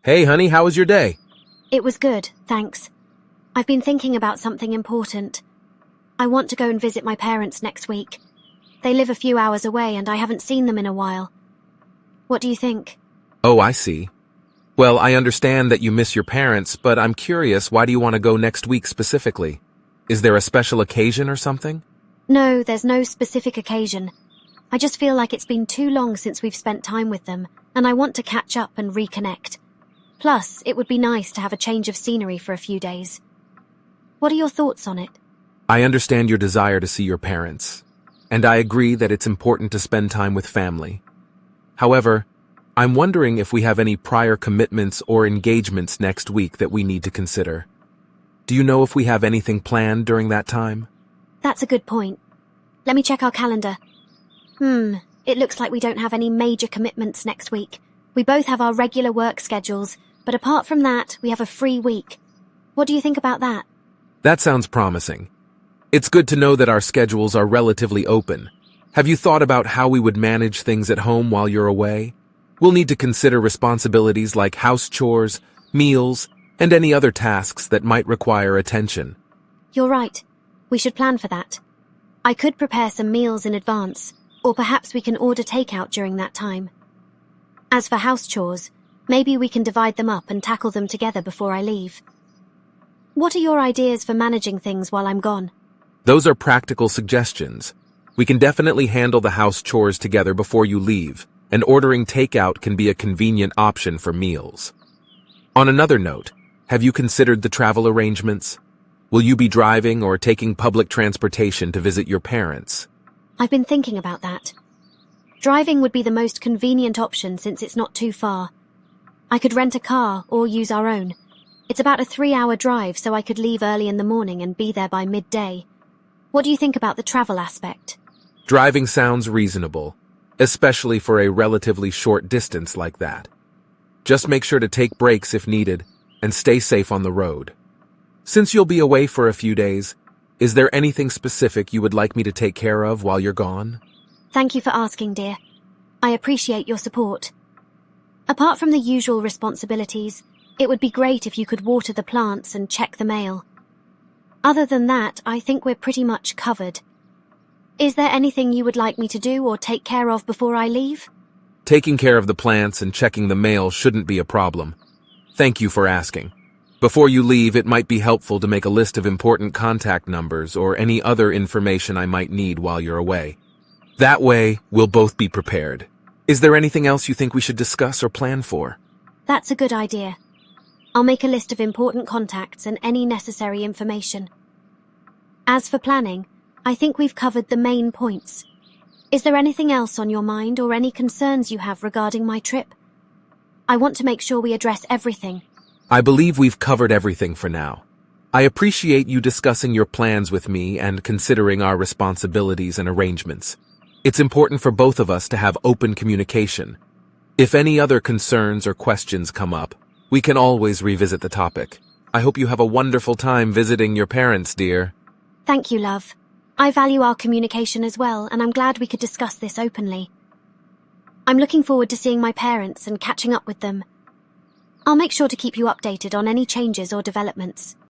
Hey, honey, how was your day? It was good, thanks. I've been thinking about something important. I want to go and visit my parents next week. They live a few hours away and I haven't seen them in a while. What do you think? Oh, I see. Well, I understand that you miss your parents, but I'm curious, why do you want to go next week specifically? Is there a special occasion or something? No, there's no specific occasion. I just feel like it's been too long since we've spent time with them, and I want to catch up and reconnect. Plus, it would be nice to have a change of scenery for a few days. What are your thoughts on it? I understand your desire to see your parents, and I agree that it's important to spend time with family. However, I'm wondering if we have any prior commitments or engagements next week that we need to consider. Do you know if we have anything planned during that time? That's a good point. Let me check our calendar. It looks like we don't have any major commitments next week. We both have our regular work schedules, but apart from that, we have a free week. What do you think about that? That sounds promising. It's good to know that our schedules are relatively open. Have you thought about how we would manage things at home while you're away? We'll need to consider responsibilities like house chores, meals, and any other tasks that might require attention. You're right. We should plan for that. I could prepare some meals in advance, or perhaps we can order takeout during that time. As for house chores, maybe we can divide them up and tackle them together before I leave. What are your ideas for managing things while I'm gone? Those are practical suggestions. We can definitely handle the house chores together before you leave, and ordering takeout can be a convenient option for meals. On another note, have you considered the travel arrangements? Will you be driving or taking public transportation to visit your parents? I've been thinking about that. Driving would be the most convenient option since it's not too far. I could rent a car or use our own. It's about a 3-hour drive, so I could leave early in the morning and be there by midday. What do you think about the travel aspect? Driving sounds reasonable, especially for a relatively short distance like that. Just make sure to take breaks if needed and stay safe on the road. Since you'll be away for a few days, is there anything specific you would like me to take care of while you're gone? Thank you for asking, dear. I appreciate your support. Apart from the usual responsibilities, it would be great if you could water the plants and check the mail. Other than that, I think we're pretty much covered. Is there anything you would like me to do or take care of before I leave? Taking care of the plants and checking the mail shouldn't be a problem. Thank you for asking. Before you leave, it might be helpful to make a list of important contact numbers or any other information I might need while you're away. That way, we'll both be prepared. Is there anything else you think we should discuss or plan for? That's a good idea. I'll make a list of important contacts and any necessary information. As for planning, I think we've covered the main points. Is there anything else on your mind or any concerns you have regarding my trip? I want to make sure we address everything. I believe we've covered everything for now. I appreciate you discussing your plans with me and considering our responsibilities and arrangements. It's important for both of us to have open communication. If any other concerns or questions come up, we can always revisit the topic. I hope you have a wonderful time visiting your parents, dear. Thank you, love. I value our communication as well, and I'm glad we could discuss this openly. I'm looking forward to seeing my parents and catching up with them. I'll make sure to keep you updated on any changes or developments.